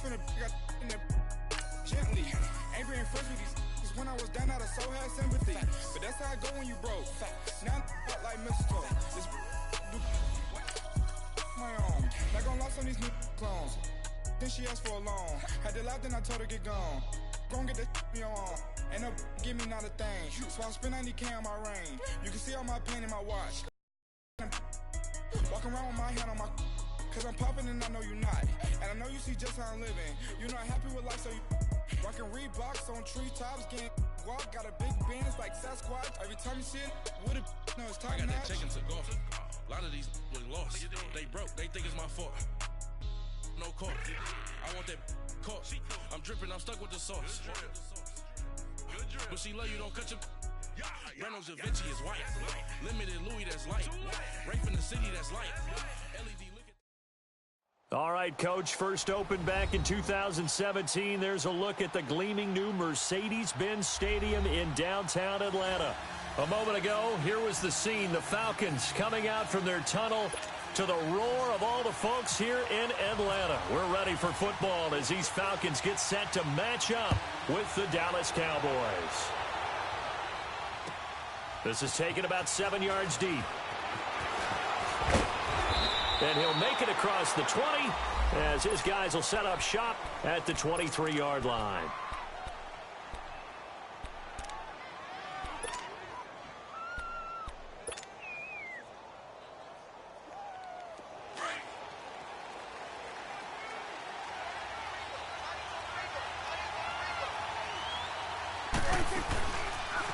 finna got in the gently. Angry and fresh with these when I was down out of so had sympathy. But that's how I go when you broke. Now I'm like mistletoe. This my own. Not gonna lost on these new clones. Then she asked for a loan. Had to laugh, then I told her get gone. Gon' get that me on. Ain't no give me not a thing. So I spend 90K on my ring. You can see all my pain in my watch. Walking around with my hand on my cause I'm popping and I know you not. And I know you see just how I'm living. You know I'm happy with life, so you rockin' Reeboks on treetops, getting walk, got a big Benz like Sasquatch. Every time you see it, with it, no, it's top notch. I got that chicken to go. A lot of these was lost. They broke, they think it's my fault. No court. I want that caught. I'm dripping, I'm stuck with the sauce. But she love you, don't cut your. Reynolds Da Vinci is white. Limited Louis, that's light. Rape in the city, that's light. LED look at. All right, Coach, first opened back in 2017. There's a look at the gleaming new Mercedes-Benz Stadium in downtown Atlanta. A moment ago, here was the scene. The Falcons coming out from their tunnel to the roar of all the folks here in Atlanta. We're ready for football as these Falcons get set to match up with the Dallas Cowboys. This is taken about 7 yards deep. And he'll make it across the 20 as his guys will set up shop at the 23-yard line.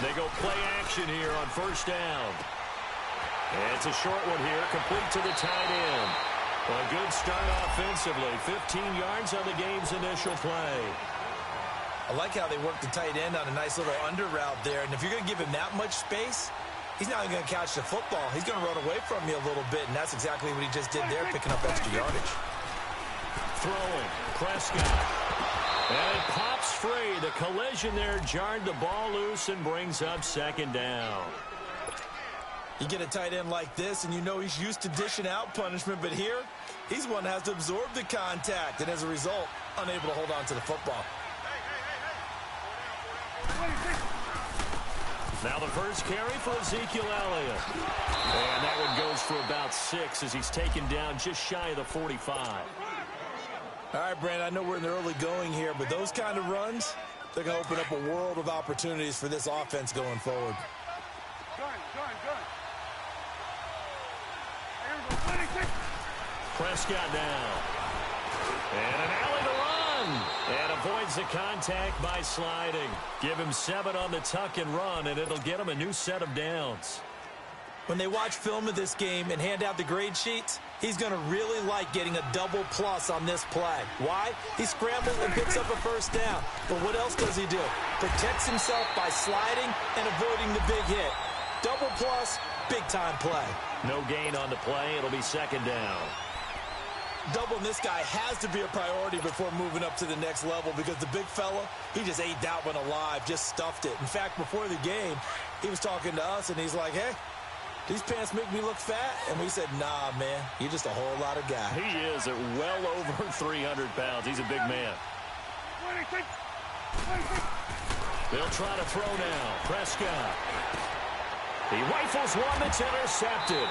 They go play action here on first down. It's a short one here, complete to the tight end. A good start offensively. 15 yards on the game's initial play. I like how they work the tight end on a nice little under route there. And if you're going to give him that much space, he's not going to catch the football. He's going to run away from you a little bit, and that's exactly what he just did there, picking up extra yardage. Throwing, Prescott. And it pops free. The collision there jarred the ball loose and brings up second down. You get a tight end like this, and you know he's used to dishing out punishment, but here, he's one that has to absorb the contact, and as a result, unable to hold on to the football. Now the first carry for Ezekiel Elliott. And that one goes for about 6 as he's taken down just shy of the 45. All right, Brandon, I know we're in the early going here, but those kind of runs, they're going to open up a world of opportunities for this offense going forward. Prescott now. And an alley to run. And avoids the contact by sliding. Give him 7 on the tuck and run, and it'll get him a new set of downs. When they watch film of this game and hand out the grade sheets, he's going to really like getting a double plus on this play. Why? He scrambles and picks up a first down. But what else does he do? Protects himself by sliding and avoiding the big hit. Double plus, big-time play. No gain on the play. It'll be second down. Doubling this guy has to be a priority before moving up to the next level because the big fella, he just ate that one alive, just stuffed it. In fact, before the game, he was talking to us, and he's like, hey, these pants make me look fat. And we said, nah, man, you're just a whole lot of guy. He is at well over 300 pounds. He's a big man. They'll try to throw now. Prescott. He rifles one that's intercepted.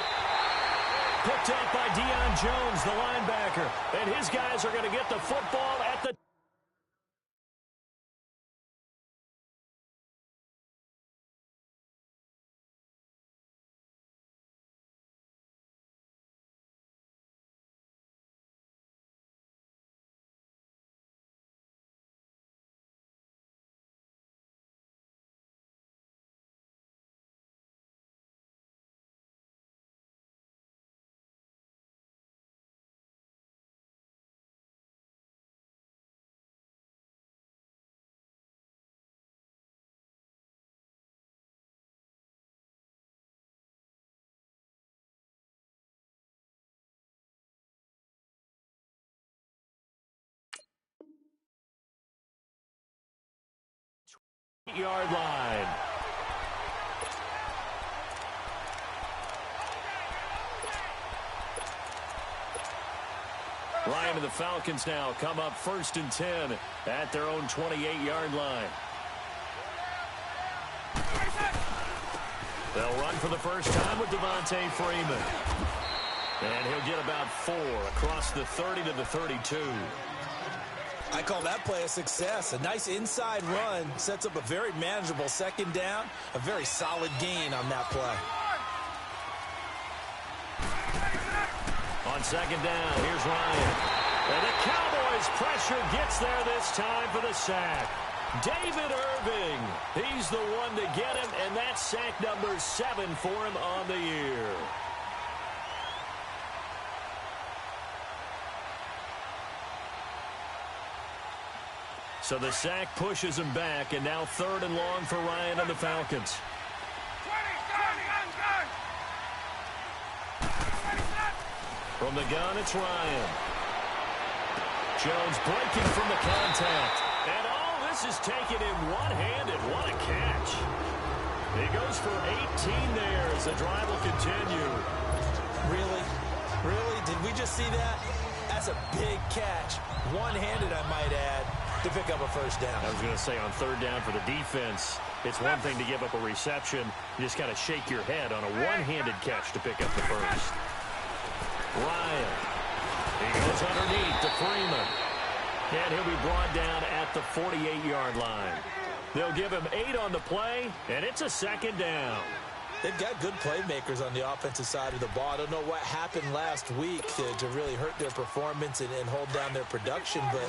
Picked up by Deion Jones, the linebacker. And his guys are going to get the football at the... Yard line. Ryan and the Falcons now come up 1st and 10 at their own 28-yard line. They'll run for the first time with Devontae Freeman. And he'll get about 4 across the 30 to the 32. I call that play a success. A nice inside run sets up a very manageable 2nd down. A very solid gain on that play. On 2nd down, here's Ryan. And the Cowboys pressure gets there this time for the sack. David Irving, he's the one to get him, and that's sack number 7 for him on the year. So the sack pushes him back, and now 3rd and long for Ryan and the Falcons. From the gun, it's Ryan. Jones breaking from the contact. And all this is taken in one-handed. What a catch. He goes for 18 there as the drive will continue. Really? Really? Did we just see that? That's a big catch. One-handed, I might add, to pick up a 1st down. I was going to say on 3rd down for the defense, it's one thing to give up a reception. You just kind of shake your head on a one-handed catch to pick up the 1st. Ryan. He goes underneath to Freeman. And he'll be brought down at the 48-yard line. They'll give him 8 on the play, and it's a 2nd down. They've got good playmakers on the offensive side of the ball. I don't know what happened last week to really hurt their performance and hold down their production, but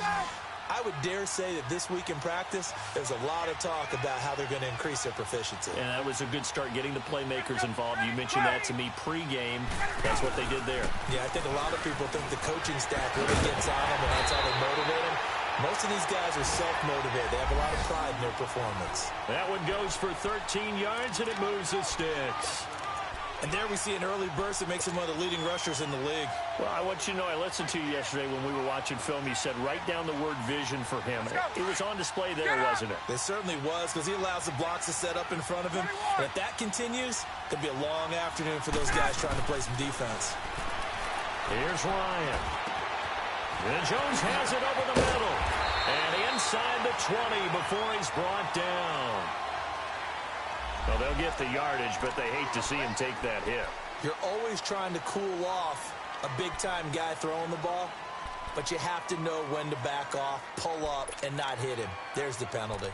I would dare say that this week in practice, there's a lot of talk about how they're going to increase their proficiency. And that was a good start getting the playmakers involved. You mentioned that to me pregame. That's what they did there. Yeah, I think a lot of people think the coaching staff really gets on them, and that's how they motivate them. Most of these guys are self-motivated. They have a lot of pride in their performance. That one goes for 13 yards, and it moves the sticks. And there we see an early burst that makes him one of the leading rushers in the league. Well, I want you to know, I listened to you yesterday when we were watching film. You said write down the word vision for him. It was on display there, wasn't it? It certainly was, because he allows the blocks to set up in front of him. And if that continues, it could be a long afternoon for those guys trying to play some defense. Here's Ryan. And Jones has it over the middle. And inside the 20 before he's brought down. Well, they'll get the yardage, but they hate to see him take that hit. You're always trying to cool off a big-time guy throwing the ball, but you have to know when to back off, pull up, and not hit him. There's the penalty.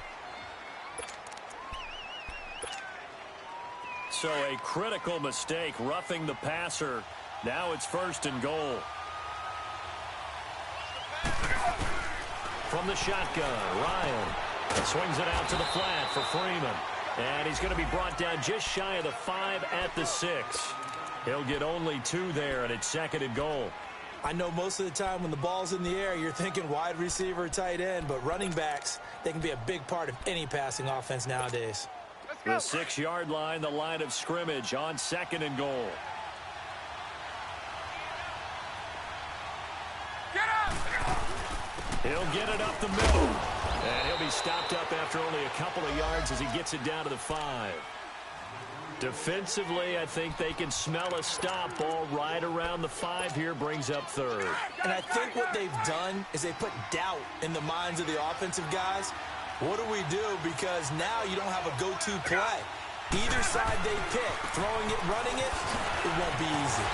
So a critical mistake, roughing the passer. Now it's 1st and goal. From the shotgun, Ryan swings it out to the flat for Freeman. And he's going to be brought down just shy of the 5 at the 6. He'll get only 2 there, and it's 2nd and goal. I know most of the time when the ball's in the air, you're thinking wide receiver, tight end, but running backs, they can be a big part of any passing offense nowadays. The 6-yard line, the line of scrimmage on 2nd and goal. He'll get it up the middle. And he'll be stopped up after only a couple of yards as he gets it down to the 5. Defensively, I think they can smell a stop. Ball right around the 5 here, brings up 3rd. And I think what they've done is they put doubt in the minds of the offensive guys. What do we do? Because now you don't have a go-to play. Either side they pick, throwing it, running it, it won't be easy.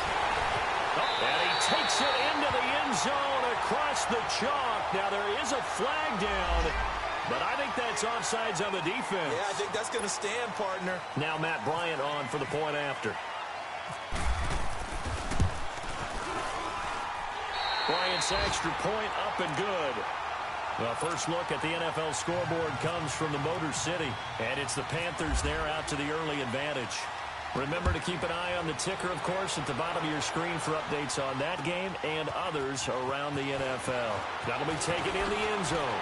And he takes it into the end zone across the chalk. Now there is a flag down, but I think that's offsides on the defense. Yeah, I think that's going to stand, partner. Now Matt Bryant on for the point after. Bryant's extra point up and good. Well, first look at the NFL scoreboard comes from the Motor City, and it's the Panthers there out to the early advantage. Remember to keep an eye on the ticker, of course, at the bottom of your screen for updates on that game and others around the NFL. That'll be taken in the end zone.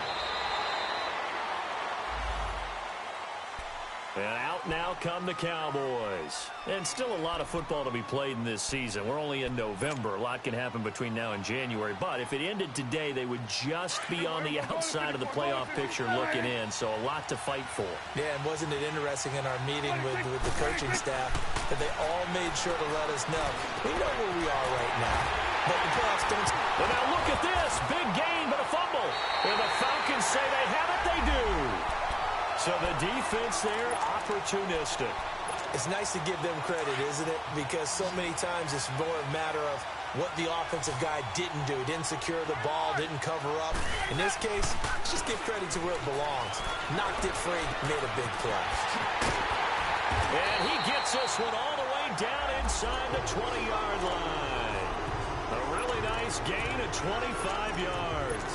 And out now come the Cowboys. And still a lot of football to be played in this season. We're only in November. A lot can happen between now and January. But if it ended today, they would just be on the outside of the playoff picture looking in. So a lot to fight for. Yeah, and wasn't it interesting in our meeting with the coaching staff that they all made sure to let us know we know where we are right now. but the playoffs don't. Well, now look at this. Big gain, but a fumble. And the Falcons say they have it. They do. So the defense there, opportunistic. It's nice to give them credit, isn't it? Because so many times it's more a matter of what the offensive guy didn't do. Didn't secure the ball, didn't cover up. In this case, let's just give credit to where it belongs. Knocked it free, made a big play. And he gets this one all the way down inside the 20-yard line. A really nice gain of 25 yards.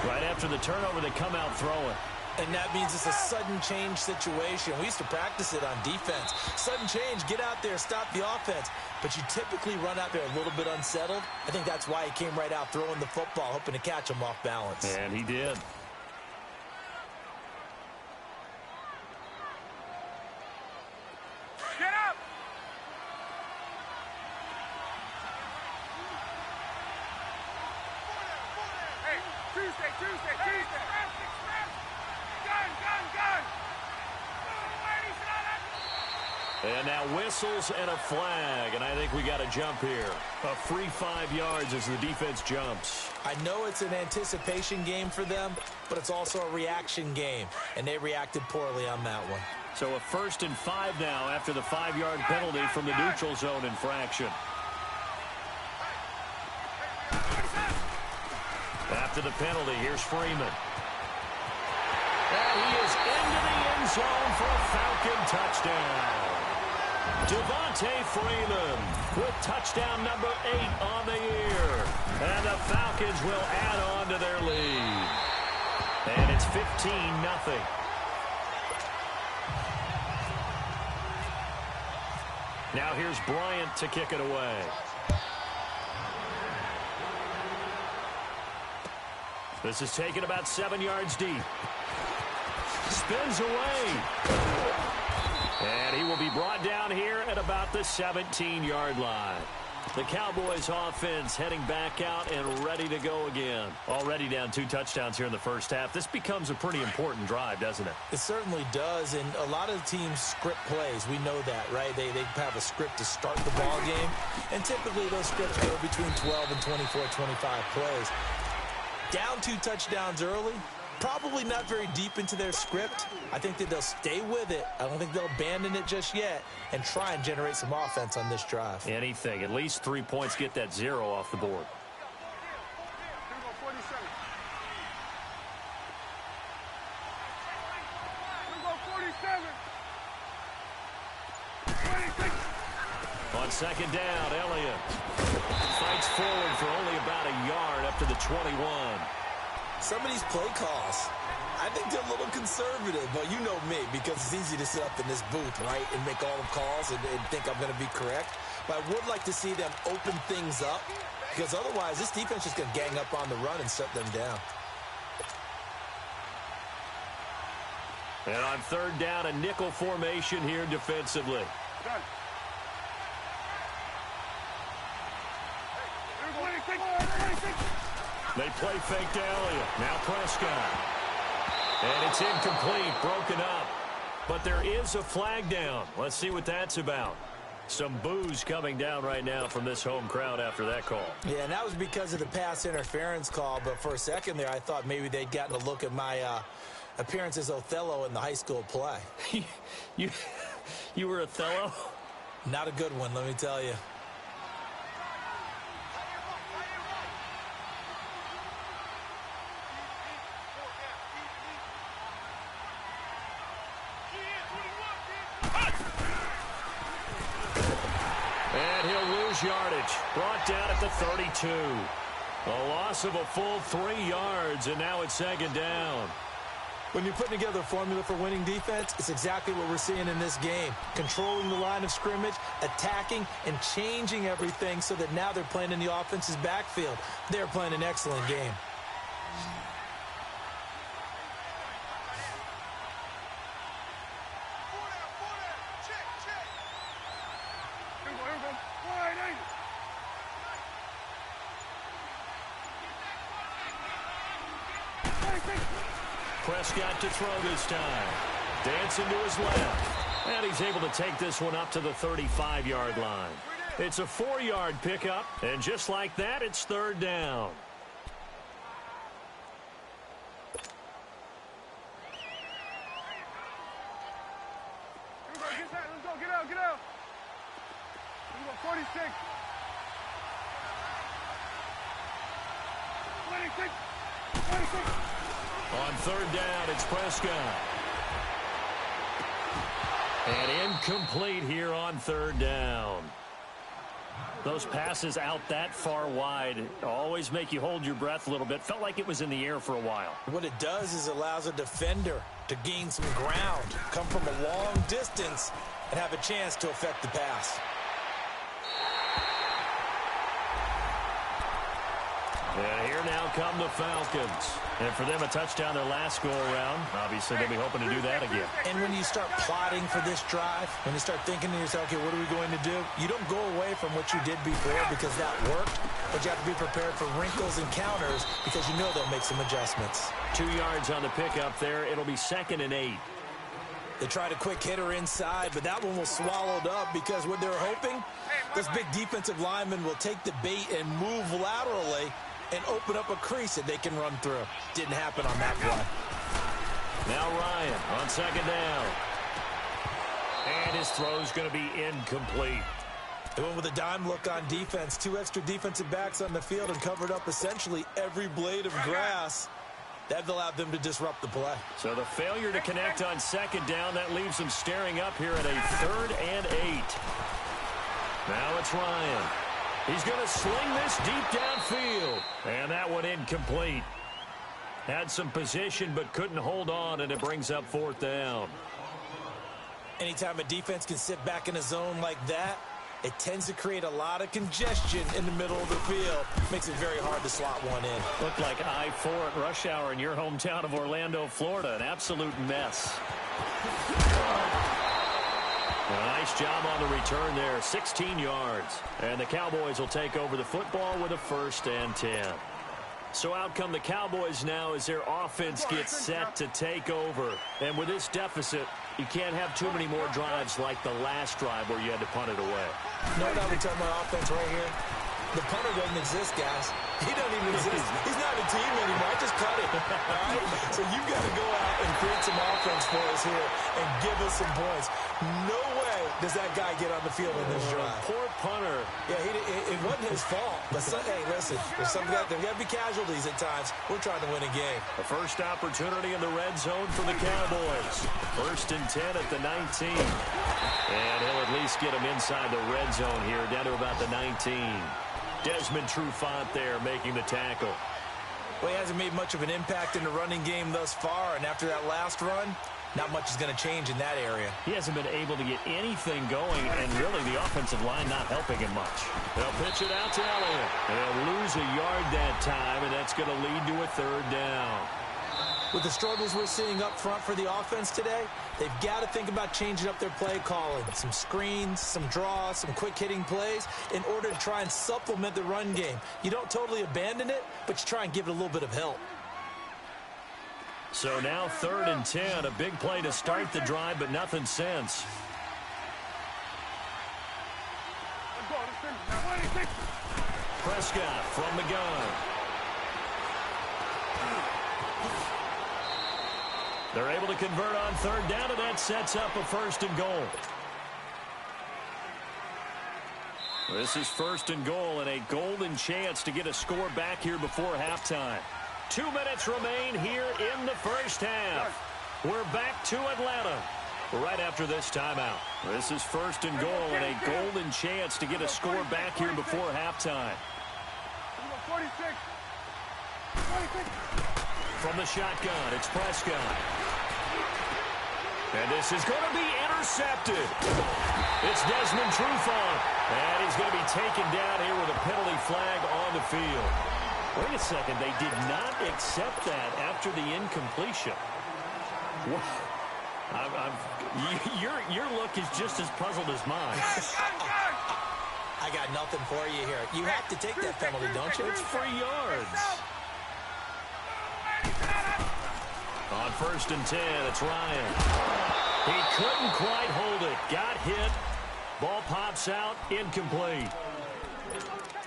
Right after the turnover, they come out throwing. And that means it's a sudden change situation. We used to practice it on defense. Sudden change, get out there, stop the offense. But you typically run out there a little bit unsettled. I think that's why he came right out throwing the football, hoping to catch him off balance. And he did. Get up! Hey, Tuesday. Gun! And now whistles and a flag, and I think we got a jump here. A free 5 yards as the defense jumps. I know it's an anticipation game for them, but it's also a reaction game, and they reacted poorly on that one. So a 1st and 5 now after the 5-yard penalty from the neutral zone infraction. After the penalty, here's Freeman. And he is into the end zone for a Falcon touchdown. Devontae Freeman with touchdown number 8 on the year. And the Falcons will add on to their lead. And it's 15-0. Now here's Bryant to kick it away. This is taken about 7 yards deep. Spins away. And he will be brought down here at about the 17-yard line. The Cowboys offense heading back out and ready to go again. Already down 2 touchdowns here in the first half. This becomes a pretty important drive, doesn't it? It certainly does, and a lot of teams script plays. We know that, right? They have a script to start the ball game, and typically those scripts go between 12 and 24, 25 plays. Down 2 touchdowns early, probably not very deep into their script. I think that they'll stay with it. I don't think they'll abandon it just yet and try and generate some offense on this drive. Anything. At least 3 points, get that 0 off the board. On 2nd down, Elliott fights forward for only about a yard up to the 21. Some of these play calls, I think they're a little conservative, but you know me, because it's easy to sit up in this booth, right, and make all the calls and think I'm going to be correct. But I would like to see them open things up, because otherwise this defense is going to gang up on the run and shut them down. And on 3rd down, a nickel formation here defensively. Done. They play fake to Elliott. Now Prescott. And it's incomplete, broken up. But there is a flag down. Let's see what that's about. Some boos coming down right now from this home crowd after that call. Yeah, and that was because of the pass interference call. But for a second there, I thought maybe they'd gotten a look at my appearance as Othello in the high school play. You were Othello? Not a good one, let me tell you. And he'll lose yardage. Brought down at the 32. A loss of a full 3 yards, and now it's 2nd down. When you're putting together a formula for winning defense, it's exactly what we're seeing in this game. Controlling the line of scrimmage, attacking, and changing everything so that now they're playing in the offense's backfield. They're playing an excellent game. Prescott to throw this time. Dancing to his left. And he's able to take this one up to the 35-yard line. It's a 4-yard pickup, and just like that, it's third down. Let's go. Get out. Let's go, 46. 26. On third down, it's Prescott. And incomplete here on third down. Those passes out that far wide always make you hold your breath a little bit. Felt like it was in the air for a while. What it does is allows a defender to gain some ground, come from a long distance, and have a chance to affect the pass. And here now come the Falcons. And for them, a touchdown their last go-around. Obviously, they'll be hoping to do that again. And when you start plotting for this drive, when you start thinking to yourself, okay, what are we going to do? You don't go away from what you did before because that worked, but you have to be prepared for wrinkles and counters because you know they'll make some adjustments. 2 yards on the pickup there. It'll be 2nd and 8. They tried a quick hitter inside, but that one was swallowed up because what they're hoping, this big defensive lineman will take the bait and move laterally and open up a crease that they can run through. Didn't happen on that play. Now Ryan on 2nd down. And his throw's going to be incomplete. They went with a dime look on defense. 2 extra defensive backs on the field and covered up essentially every blade of grass. That allowed them to disrupt the play. So the failure to connect on 2nd down, that leaves them staring up here at a 3rd and 8. Now it's Ryan. He's going to sling this deep downfield. And that one incomplete. Had some position but couldn't hold on, and it brings up 4th down. Anytime a defense can sit back in a zone like that, it tends to create a lot of congestion in the middle of the field. Makes it very hard to slot one in. Looked like I-4 at rush hour in your hometown of Orlando, Florida. An absolute mess. A nice job on the return there. 16 yards. And the Cowboys will take over the football with a 1st and 10. So out come the Cowboys now as their offense gets set to take over. And with this deficit, you can't have too many more drives like the last drive where you had to punt it away. No doubt we talk about offense right here. The punter doesn't exist, guys. He doesn't even exist. He's not a team anymore. I just cut it. All right? So you've got to go out and create some offense for us here and give us some points. No way does that guy get on the field in this drive. Poor punter. Yeah, it wasn't his fault. But, hey, listen, there's got to be casualties at times. We're trying to win a game. The first opportunity in the red zone for the Cowboys. 1st and 10 at the 19. And he'll at least get him inside the red zone here, down to about the 19. Desmond Trufant there making the tackle. Well, he hasn't made much of an impact in the running game thus far, and after that last run, not much is going to change in that area. He hasn't been able to get anything going, and really the offensive line not helping him much. They'll pitch it out to Elliott. They'll lose a yard that time, and that's going to lead to a 3rd down. With the struggles we're seeing up front for the offense today, they've got to think about changing up their play calling. Some screens, some draws, some quick-hitting plays in order to try and supplement the run game. You don't totally abandon it, but you try and give it a little bit of help. So now 3rd and 10, a big play to start the drive, but nothing since. Prescott from the gun. They're able to convert on 3rd down, and that sets up a 1st and goal. This is 1st and goal, and a golden chance to get a score back here before halftime. 2 minutes remain here in the first half. We're back to Atlanta right after this timeout. This is 1st and goal, and a golden chance to get a score back here before halftime. 46. From the shotgun, it's Prescott. And this is going to be intercepted. It's Desmond Trufant. And he's going to be taken down here with a penalty flag on the field. Wait a second. They did not accept that after the incompletion. Your look is just as puzzled as mine. I got nothing for you here. You have to take that penalty, don't you? It's 3 yards. On 1st and 10, it's Ryan. He couldn't quite hold it. Got hit, Ball pops out, incomplete.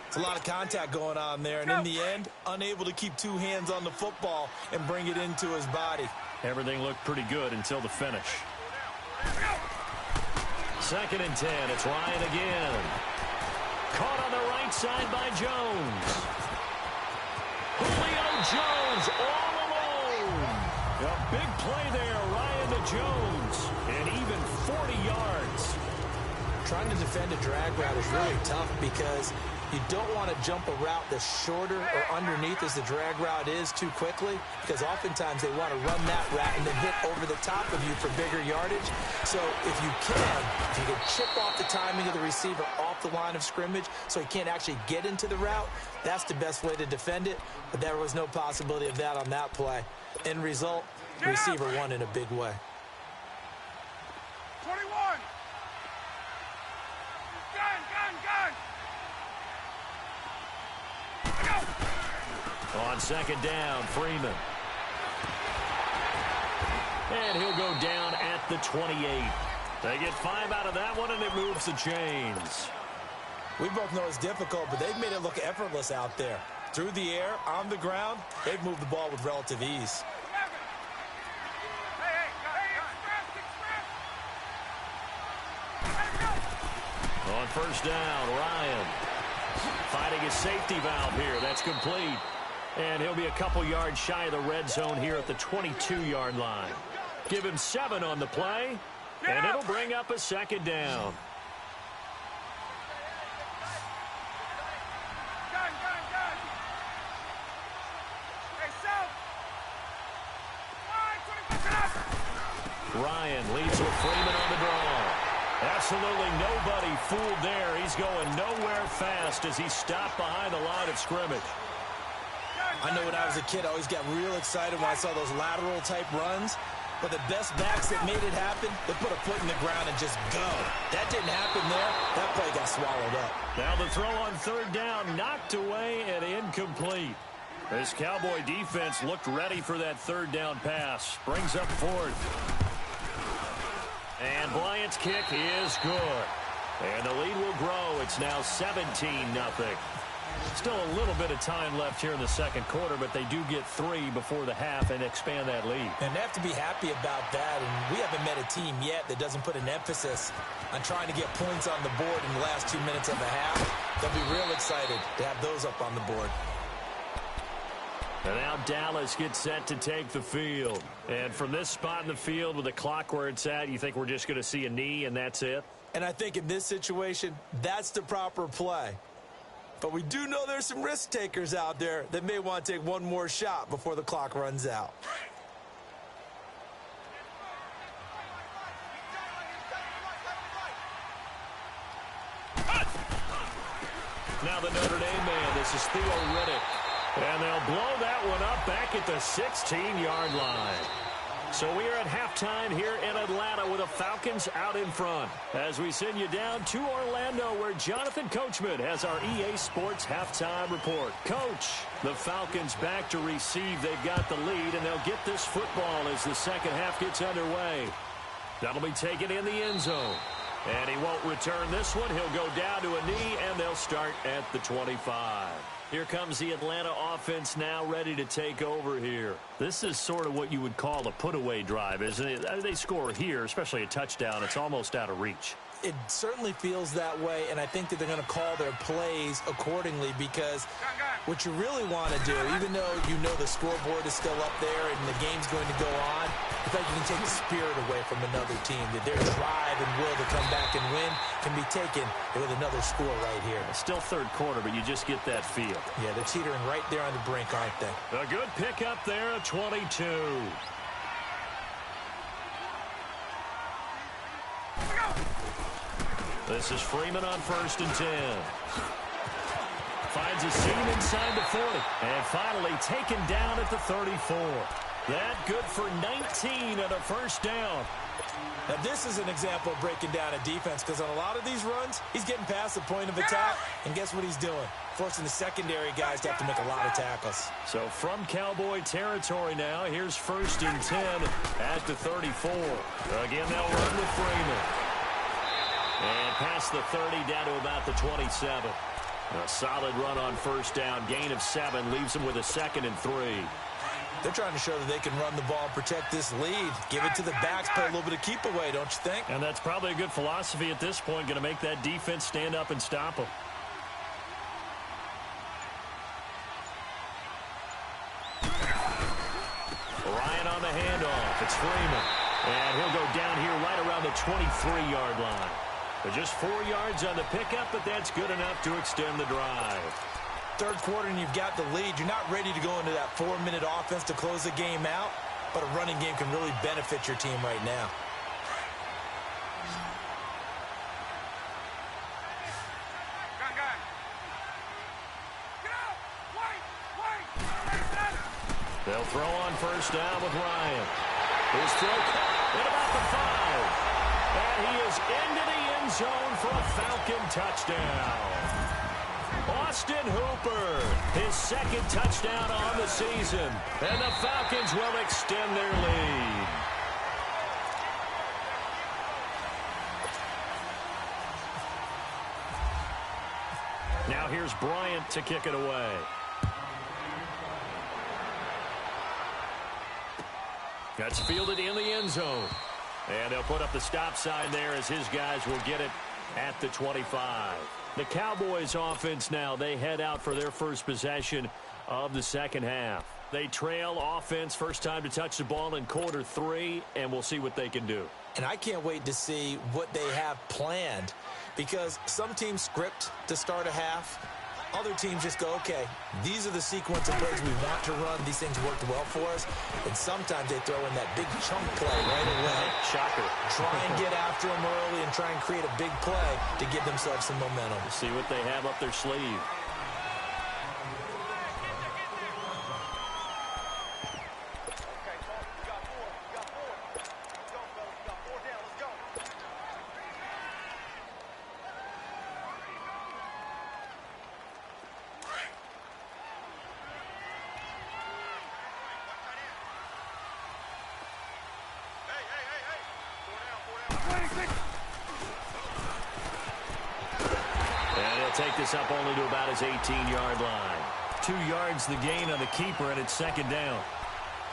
It's a lot of contact going on there, and in the end, unable to keep two hands on the football and bring it into his body. Everything looked pretty good until the finish. 2nd and 10. It's Ryan again. Caught on the right side by Jones. Julio Jones all alone. A big play there, Ryan to Jones. And even 40 yards. Trying to defend a drag route is really tough because you don't want to jump a route that's shorter or underneath as the drag route is too quickly, because oftentimes they want to run that route and then hit over the top of you for bigger yardage. So if you can chip off the timing of the receiver off the line of scrimmage so he can't actually get into the route, that's the best way to defend it. But there was no possibility of that on that play. End result, the receiver won in a big way. 21. Gun. On 2nd down, Freeman. And he'll go down at the 28. They get 5 out of that one, and it moves the chains. We both know it's difficult, but they've made it look effortless out there. Through the air, on the ground, they've moved the ball with relative ease. On 1st down, Ryan fighting his safety valve here. That's complete. And he'll be a couple yards shy of the red zone here at the 22-yard line. Give him 7 on the play, and it'll bring up a 2nd down. Ryan leads with Freeman on the draw. Absolutely nobody fooled there. He's going nowhere fast as he stopped behind the line of scrimmage. I know when I was a kid, I always got real excited when I saw those lateral-type runs. But the best backs that made it happen, they put a foot in the ground and just go. That didn't happen there. That play got swallowed up. Now the throw on 3rd down, knocked away and incomplete. This Cowboy defense looked ready for that 3rd down pass. Brings up 4th. And Bryant's kick is good. And the lead will grow. It's now 17-0. Still a little bit of time left here in the 2nd quarter, but they do get 3 before the half and expand that lead. And they have to be happy about that. And we haven't met a team yet that doesn't put an emphasis on trying to get points on the board in the last 2 minutes of the half. They'll be real excited to have those up on the board. And now Dallas gets set to take the field. And from this spot in the field with the clock where it's at, you think we're just going to see a knee and that's it? And I think in this situation, that's the proper play. But we do know there's some risk takers out there that may want to take one more shot before the clock runs out. Now the Notre Dame man, this is Theo Riddick. And they'll blow that one up back at the 16-yard line. So we are at halftime here in Atlanta with the Falcons out in front. As we send you down to Orlando where Jonathan Coachman has our EA Sports halftime report. Coach, the Falcons back to receive. They've got the lead, and they'll get this football as the 2nd half gets underway. That'll be taken in the end zone. And he won't return this one. He'll go down to a knee, and they'll start at the 25. Here comes the Atlanta offense now ready to take over here. This is sort of what you would call a put-away drive, isn't it? They score here, especially a touchdown. It's almost out of reach. It certainly feels that way, and I think that they're going to call their plays accordingly because what you really want to do, even though you know the scoreboard is still up there and the game's going to go on, I think you can take the spirit away from another team, that their drive and will to come back and win can be taken with another score right here. It's still 3rd quarter, but you just get that feel. Yeah, they're teetering right there on the brink, aren't they? A good pickup there at 22. This is Freeman on 1st and 10. Finds a seam inside the 40. And finally taken down at the 34. That good for 19 and a 1st down. Now, this is an example of breaking down a defense because on a lot of these runs, he's getting past the point of attack, and guess what he's doing? Forcing the secondary guys to have to make a lot of tackles. So from Cowboy territory now, here's 1st and 10 at the 34. Again, they'll run with Freeman. And past the 30, down to about the 27. A solid run on first down. Gain of 7 leaves them with a 2nd and 3. They're trying to show that they can run the ball and protect this lead. Give it to the backs, play a little bit of keep away, don't you think? And that's probably a good philosophy at this point. Going to make that defense stand up and stop them. Ryan on the handoff. It's Freeman. And he'll go down here right around the 23-yard line. But just 4 yards on the pickup, but that's good enough to extend the drive. Third quarter and you've got the lead. You're not ready to go into that 4-minute offense to close the game out, but a running game can really benefit your team right now. They'll throw on first down with Ryan. His throw at about the 5. And he is into the end zone for a Falcon touchdown. Austin Hooper, his 2nd touchdown on the season. And the Falcons will extend their lead. Now here's Bryant to kick it away. That's fielded in the end zone. And they'll put up the stop sign there as his guys will get it at the 25. The Cowboys offense now, they head out for their first possession of the second half. They trail offense, first time to touch the ball in quarter 3, and we'll see what they can do. And I can't wait to see what they have planned, because some teams script to start a half. Other teams just go, okay, these are the sequence of plays we want to run. These things worked well for us. And sometimes they throw in that big chunk play right away. Shocker. Try and get after them early and try and create a big play to give themselves some momentum. See what they have up their sleeve. Take this up only to about his 18-yard line. 2 yards the gain on the keeper, and it's 2nd down.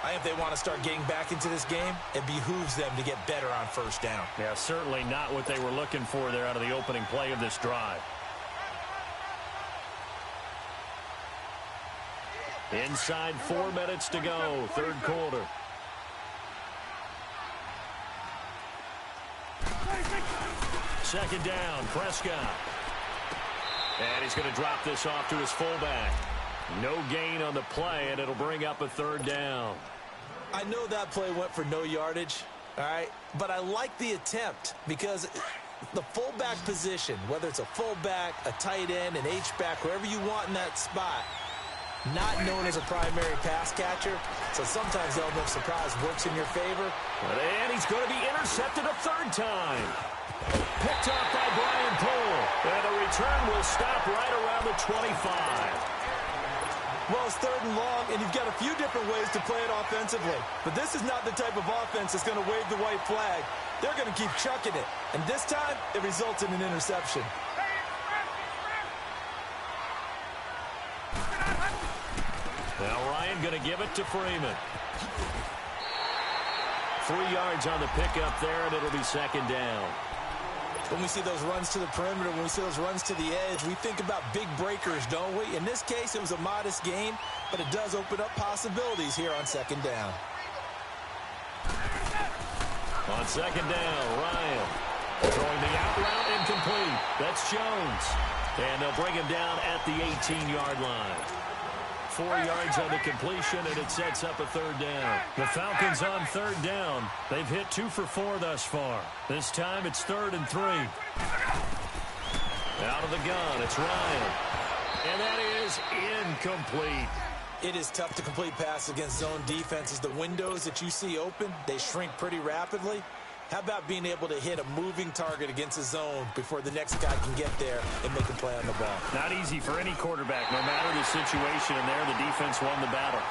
I think if they want to start getting back into this game, it behooves them to get better on first down. Yeah, certainly not what they were looking for there out of the opening play of this drive. Inside 4 minutes to go, third quarter. Second down, Prescott. And he's going to drop this off to his fullback. No gain on the play, and it'll bring up a 3rd down. I know that play went for no yardage, all right? But I like the attempt because the fullback position, whether it's a fullback, a tight end, an H-back, wherever you want in that spot, not known as a primary pass catcher. So sometimes the element of surprise works in your favor. And he's going to be intercepted a 3rd time. Picked off by Brian Poole. And the return will stop right around the 25. Well, it's 3rd and long, and you've got a few different ways to play it offensively. But this is not the type of offense that's going to wave the white flag. They're going to keep chucking it. And this time, it results in an interception. Now Ryan going to give it to Freeman. 3 yards on the pickup there, and it'll be 2nd down. When we see those runs to the perimeter, when we see those runs to the edge, we think about big breakers, don't we? In this case, it was a modest gain, but it does open up possibilities here on 2nd down. On 2nd down, Ryan throwing the out route incomplete. That's Jones. And they'll bring him down at the 18-yard line. 4 yards on the completion, and it sets up a 3rd down. The Falcons on 3rd down. They've hit 2 for 4 thus far. This time it's 3rd and 3. Out of the gun, it's Ryan. And that is incomplete. It is tough to complete passes against zone defenses. The windows that you see open, they shrink pretty rapidly. How about being able to hit a moving target against a zone before the next guy can get there and make a play on the ball? Not easy for any quarterback, no matter the situation, and there the defense won the battle.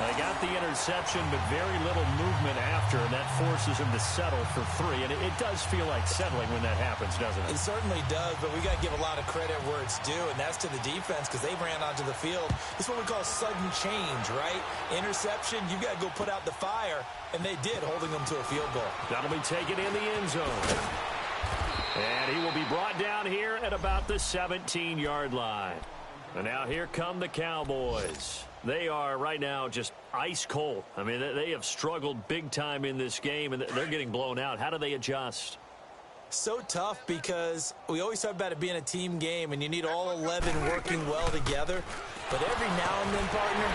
They got the interception, but very little movement after, and that forces him to settle for 3. And it does feel like settling when that happens, doesn't it? It certainly does, but we got to give a lot of credit where it's due, and that's to the defense because they ran onto the field. It's what we call sudden change, right? Interception, you got to go put out the fire, and they did, holding them to a field goal. That'll be taken in the end zone. And he will be brought down here at about the 17-yard line. And now here come the Cowboys. They are right now just ice cold. I mean, they have struggled big time in this game, and they're getting blown out. How do they adjust? So tough because we always talk about it being a team game, and you need all 11 working well together. But every now and then, partner,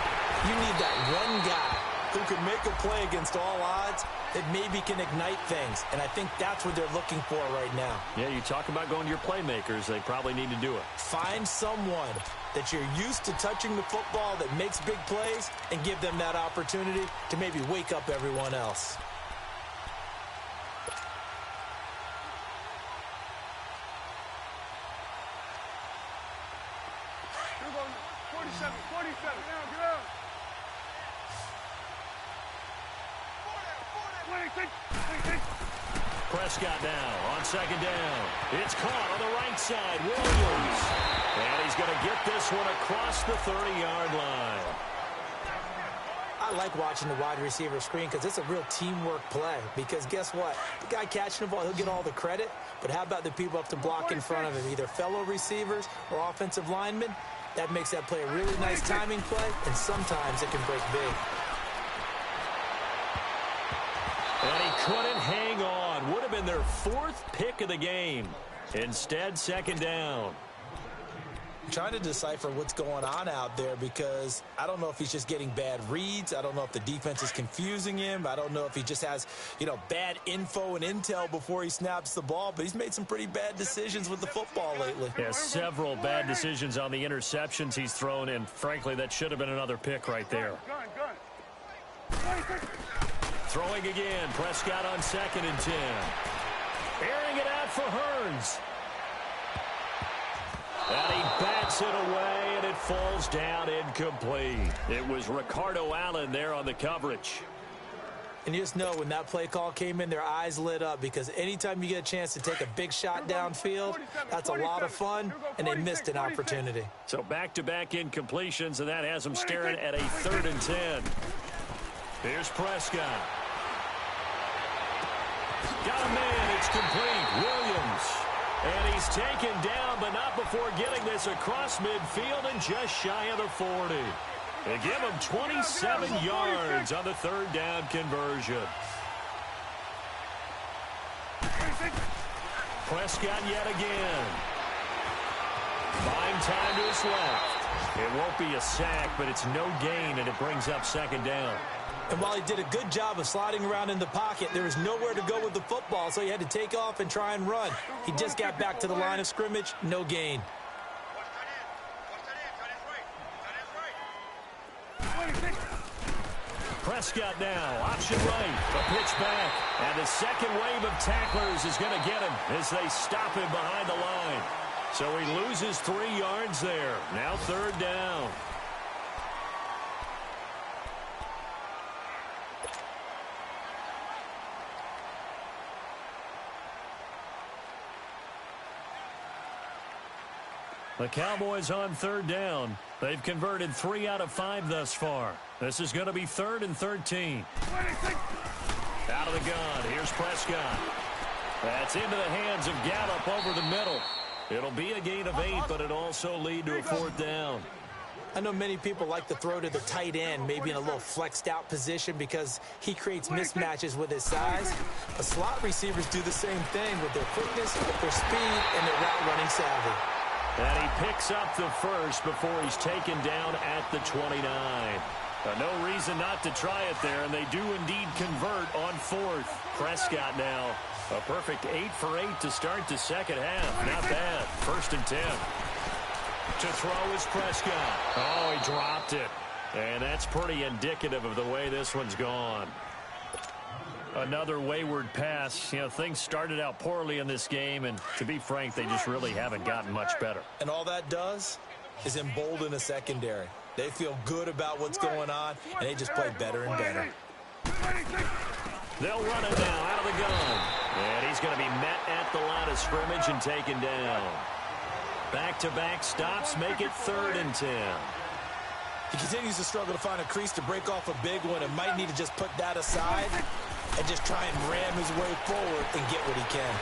you need that one guy who can make a play against all odds that maybe can ignite things. And I think that's what they're looking for right now. Yeah, you talk about going to your playmakers. They probably need to do it. Find someone that you're used to touching the football that makes big plays and give them that opportunity to maybe wake up everyone else. Prescott now on second down. It's caught on the right side. Williams. And he's going to get this one across the 30-yard line. I like watching the wide receiver screen because it's a real teamwork play. Because guess what? The guy catching the ball, he'll get all the credit. But how about the people up to block in front of him, either fellow receivers or offensive linemen? That makes that play a really nice timing play, and sometimes it can break big. And he couldn't hang on. Would have been their 4th pick of the game. Instead, second down. I'm trying to decipher what's going on out there because I don't know if he's just getting bad reads. I don't know if the defense is confusing him. I don't know if he just has, bad info and intel before he snaps the ball. But he's made some pretty bad decisions with the football lately. Yeah, several bad decisions on the interceptions he's thrown in. Frankly, that should have been another pick right there. Throwing again. Prescott on 2nd and 10. Airing it out for Hearns. And he bats it away, and it falls down incomplete. It was Ricardo Allen there on the coverage. And you just know when that play call came in, their eyes lit up because anytime you get a chance to take a big shot downfield, that's a lot of fun, and they missed an opportunity. So back-to-back incompletions, and that has them staring at a 3rd and 10. Here's Prescott. Got a man. It's complete. Williams. And he's taken down, but not before getting this across midfield and just shy of the 40. They give him 27 yards on the 3rd down conversion. Prescott yet again. Buying time to his left. It won't be a sack, but it's no gain, and it brings up 2nd down. And while he did a good job of sliding around in the pocket, there was nowhere to go with the football, so he had to take off and try and run. He just got back to the line of scrimmage, no gain. Prescott now, option right, a pitch back, and the second wave of tacklers is going to get him as they stop him behind the line. So he loses 3 yards there. Now 3rd down. The Cowboys on 3rd down. They've converted 3 out of 5 thus far. This is going to be 3rd and 13. Out of the gun. Here's Prescott. That's into the hands of Gallup over the middle. It'll be a gain of 8, but it also lead to a 4th down. I know many people like to throw to the tight end, maybe in a little flexed out position because he creates mismatches with his size. But slot receivers do the same thing with their quickness, their speed, and their route running savvy. And he picks up the first before he's taken down at the 29. No reason not to try it there, and they do indeed convert on 4th. Prescott now, a perfect 8 for 8 to start the second half. Not bad. 1st and 10. To throw is Prescott. Oh, he dropped it. And that's pretty indicative of the way this one's gone. Another wayward pass. Things started out poorly in this game, and to be frank, they just really haven't gotten much better. And all that does is embolden a secondary. They feel good about what's going on, and they just play better and better. They'll run it now out of the gun. And he's going to be met at the line of scrimmage and taken down. Back-to-back stops make it 3rd and 10. He continues to struggle to find a crease to break off a big one and might need to just put that aside and just try and ram his way forward and get what he can.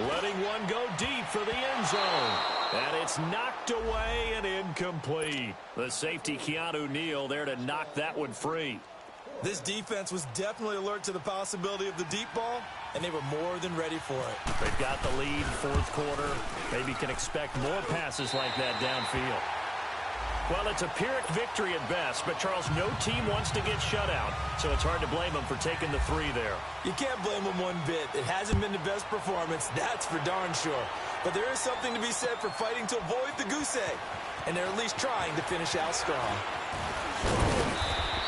Letting one go deep for the end zone. And it's knocked away and incomplete. The safety, Keanu Neal, there to knock that one free. This defense was definitely alert to the possibility of the deep ball, and they were more than ready for it. They've got the lead, 4th quarter. Maybe can expect more passes like that downfield. Well, it's a Pyrrhic victory at best, but, Charles, no team wants to get shut out, so it's hard to blame them for taking the 3 there. You can't blame them one bit. It hasn't been the best performance, that's for darn sure. But there is something to be said for fighting to avoid the goose egg, and they're at least trying to finish out strong.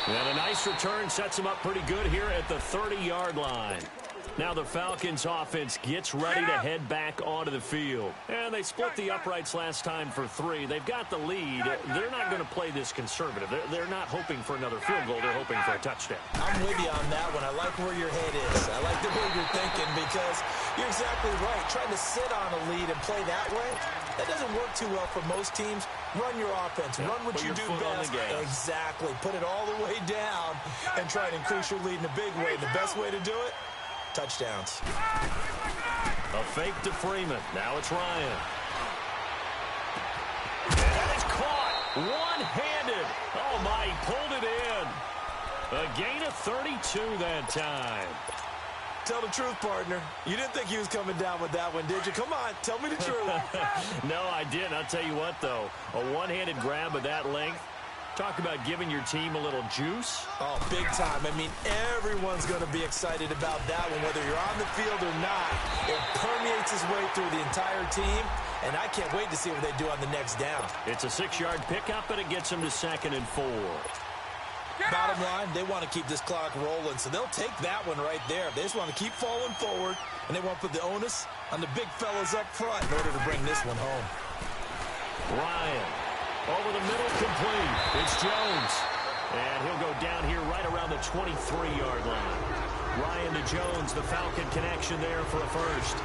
And a nice return sets them up pretty good here at the 30-yard line. Now the Falcons offense gets ready to head back onto the field. And they split the uprights last time for 3. They've got the lead. They're not going to play this conservative. They're not hoping for another field goal. They're hoping for a touchdown. I'm with you on that one. I like where your head is. I like the way you're thinking because you're exactly right. Trying to sit on a lead and play that way, that doesn't work too well for most teams. Run your offense. Run what you do best. Exactly. Put it all the way down and try and increase your lead in a big way. The best way to do it, touchdowns. A fake to Freeman. Now it's Ryan. And it's caught. One-handed. Oh, my. He pulled it in. A gain of 32 that time. Tell the truth, partner. You didn't think he was coming down with that one, did you? Come on, tell me the truth. No, I didn't. I'll tell you what, though. A one-handed grab of that length. Talk about giving your team a little juice. Oh, big time. I mean, everyone's going to be excited about that one, whether you're on the field or not. It permeates its way through the entire team, and I can't wait to see what they do on the next down. It's a 6-yard pickup, and it gets them to 2nd and 4. Bottom line, they want to keep this clock rolling, so they'll take that one right there. They just want to keep falling forward, and they want to put the onus on the big fellas up front in order to bring this one home. Ryan, over the middle, complete. It's Jones, and he'll go down here right around the 23-yard line. Ryan to Jones, the Falcon connection there for a first.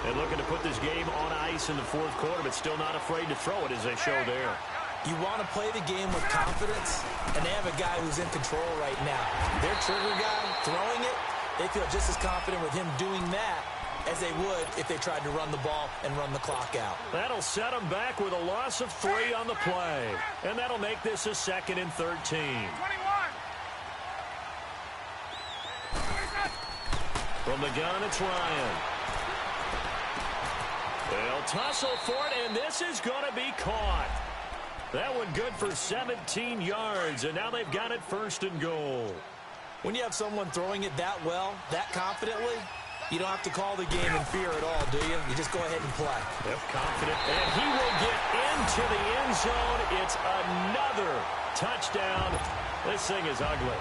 And looking to put this game on ice in the 4th quarter, but still not afraid to throw it as they show there. You want to play the game with confidence, and they have a guy who's in control right now. Their trigger guy throwing it, they feel just as confident with him doing that as they would if they tried to run the ball and run the clock out. That'll set them back with a loss of 3 on the play. And that'll make this a 2nd and 13. From the gun, it's Ryan. They'll tussle for it, and this is going to be caught. That one good for 17 yards, and now they've got it 1st and goal. When you have someone throwing it that well, that confidently, you don't have to call the game in fear at all, do you? You just go ahead and play. Yep, confident. And he will get into the end zone. It's another touchdown. This thing is ugly.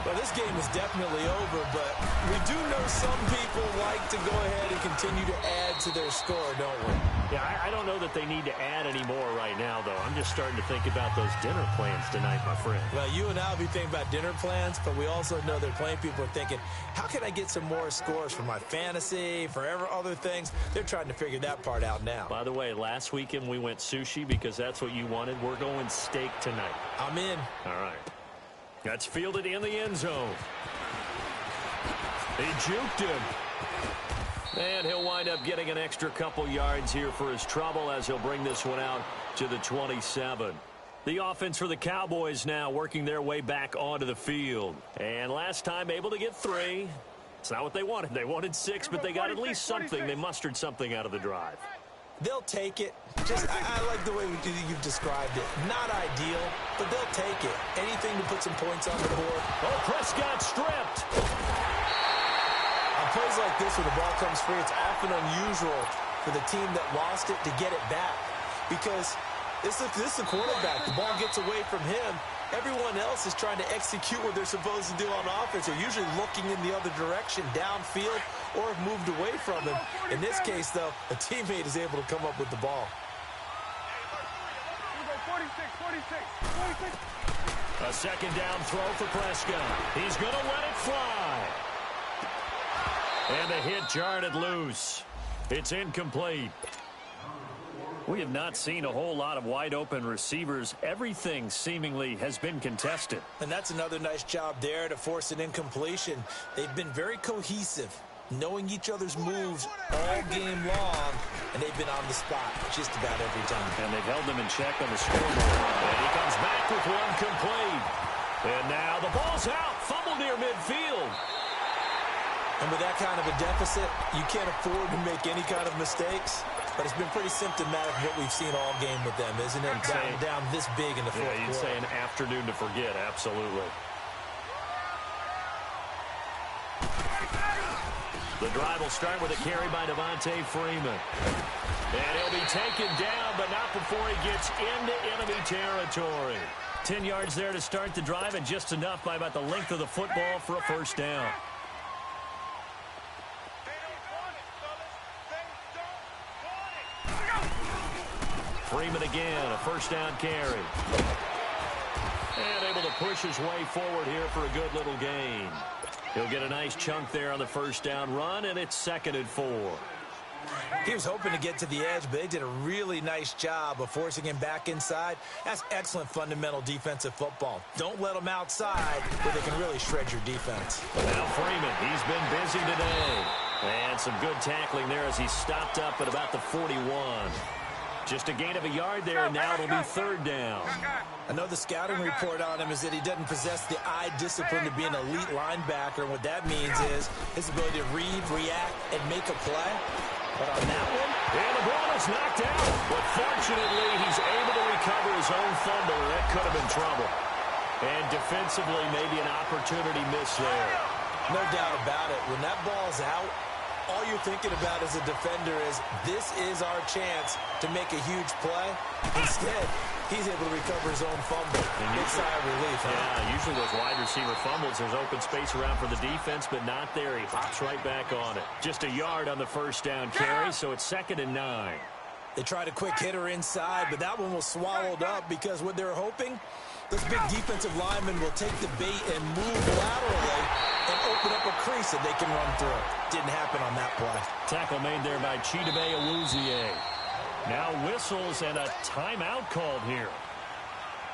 Well, this game is definitely over, but we do know some people like to go ahead and continue to add to their score, don't we? Yeah, I don't know that they need to add any more right now, though. I'm just starting to think about those dinner plans tonight, my friend. Well, you and I will be thinking about dinner plans, but we also know that plenty of people are thinking, how can I get some more scores for my fantasy, for other things? They're trying to figure that part out now. By the way, last weekend we went sushi because that's what you wanted. We're going steak tonight. I'm in. All right. That's fielded in the end zone. He juked him. And he'll wind up getting an extra couple yards here for his trouble as he'll bring this one out to the 27. The offense for the Cowboys now working their way back onto the field. And last time able to get 3. It's not what they wanted. They wanted 6, but they got at least something. They mustered something out of the drive. They'll take it. I like the way you've described it. Not ideal, but they'll take it. Anything to put some points on the board. Oh, Prescott stripped. On plays like this where the ball comes free, it's often unusual for the team that lost it to get it back. Because this is the quarterback. The ball gets away from him. Everyone else is trying to execute what they're supposed to do on offense. They're usually looking in the other direction, downfield, or have moved away from him. In this case, though, a teammate is able to come up with the ball. A second down throw for Prescott. He's going to let it fly. And the hit jarred it loose. It's incomplete. We have not seen a whole lot of wide-open receivers. Everything seemingly has been contested. And that's another nice job there to force an incompletion. They've been very cohesive, knowing each other's moves all game long, and they've been on the spot just about every time. And they've held them in check on the scoreboard. And he comes back with one complete. And now the ball's out. Fumble near midfield. And with that kind of a deficit, you can't afford to make any kind of mistakes. But it's been pretty symptomatic of what we've seen all game with them, isn't it? Down this big in the fourth quarter. You'd say an afternoon to forget, absolutely. The drive will start with a carry by Devontae Freeman. And he'll be taken down, but not before he gets into enemy territory. 10 yards there to start the drive, and just enough by about the length of the football for a first down. Freeman again, a first down carry. And able to push his way forward here for a good little gain. He'll get a nice chunk there on the first down run, and it's 2nd and 4. He was hoping to get to the edge, but they did a really nice job of forcing him back inside. That's excellent fundamental defensive football. Don't let them outside where they can really shred your defense. Now Freeman, he's been busy today. And some good tackling there as he stopped up at about the 41. Just a gain of a yard there, and now it'll be 3rd down. I know the scouting report on him is that he doesn't possess the eye discipline to be an elite linebacker. And what that means is his ability to read, react, and make a play. But on that one, and the ball is knocked out. But fortunately, he's able to recover his own fumble, and that could have been trouble. And defensively, maybe an opportunity missed there. No doubt about it. When that ball's out, all you're thinking about as a defender is, this is our chance to make a huge play. Instead, he's able to recover his own fumble. Big sigh of relief. Yeah, usually those wide receiver fumbles, there's open space around for the defense, but not there. He hops right back on it. Just a yard on the first down carry, so it's 2nd and 9. They tried a quick hitter inside, but that one was swallowed up because what they're hoping, this big defensive lineman will take the bait and move laterally and open up a crease that they can run through. Didn't happen on that play. Tackle made there by Chidobe Awuzie. Now whistles and a timeout called here.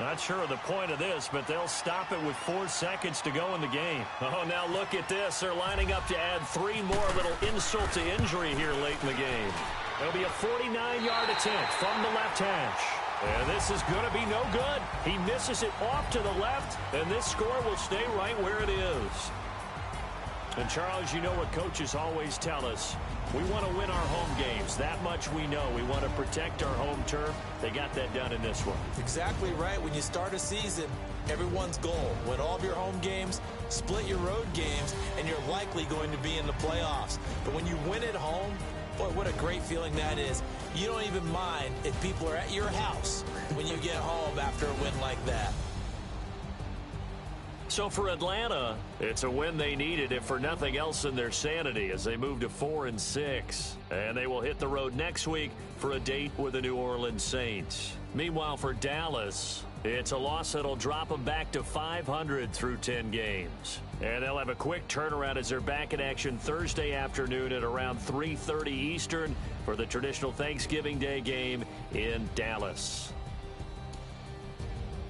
Not sure of the point of this, but they'll stop it with 4 seconds to go in the game. Oh, now look at this. They're lining up to add 3 more, little insult to injury here late in the game. There'll be a 49-yard attempt from the left hash. And this is going to be no good. He misses it off to the left, and this score will stay right where it is. And, Charles, you know what coaches always tell us. We want to win our home games. That much we know. We want to protect our home turf. They got that done in this one. Exactly right. When you start a season, everyone's goal, win all of your home games, split your road games, and you're likely going to be in the playoffs. But when you win at home, boy, what a great feeling that is. You don't even mind if people are at your house when you get home after a win like that. So for Atlanta, it's a win they needed, if for nothing else in their sanity, as they move to 4-6. And they will hit the road next week for a date with the New Orleans Saints. Meanwhile, for Dallas, it's a loss that'll drop them back to 500 through 10 games. And they'll have a quick turnaround as they're back in action Thursday afternoon at around 3:30 Eastern for the traditional Thanksgiving Day game in Dallas.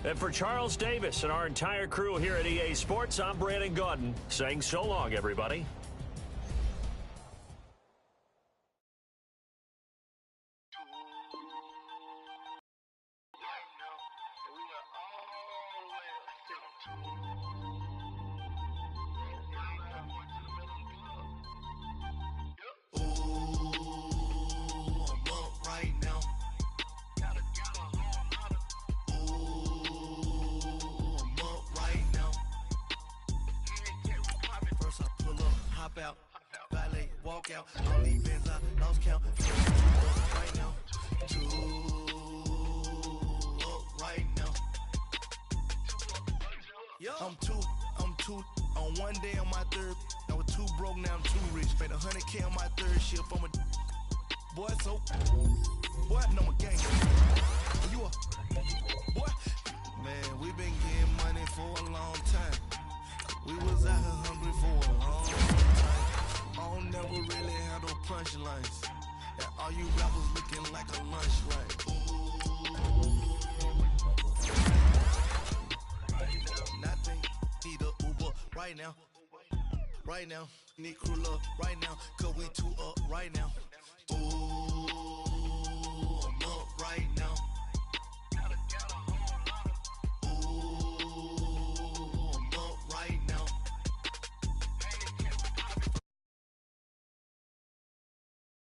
And for Charles Davis and our entire crew here at EA Sports, I'm Brandon Gaudin saying so long, everybody. I'm two on one day on my third. I was too broke, now I'm too rich. Made 100K on my third shift. I'm a boy, so boy, I know my gang. You a Boy, man, we been getting money for a long time. We was out here hungry for a long time. I don't never really have no punchlines. And all you rappers looking like a lunch line. Nothing, need a Uber right now. Right now, need crew love right now. Cause we two up right now.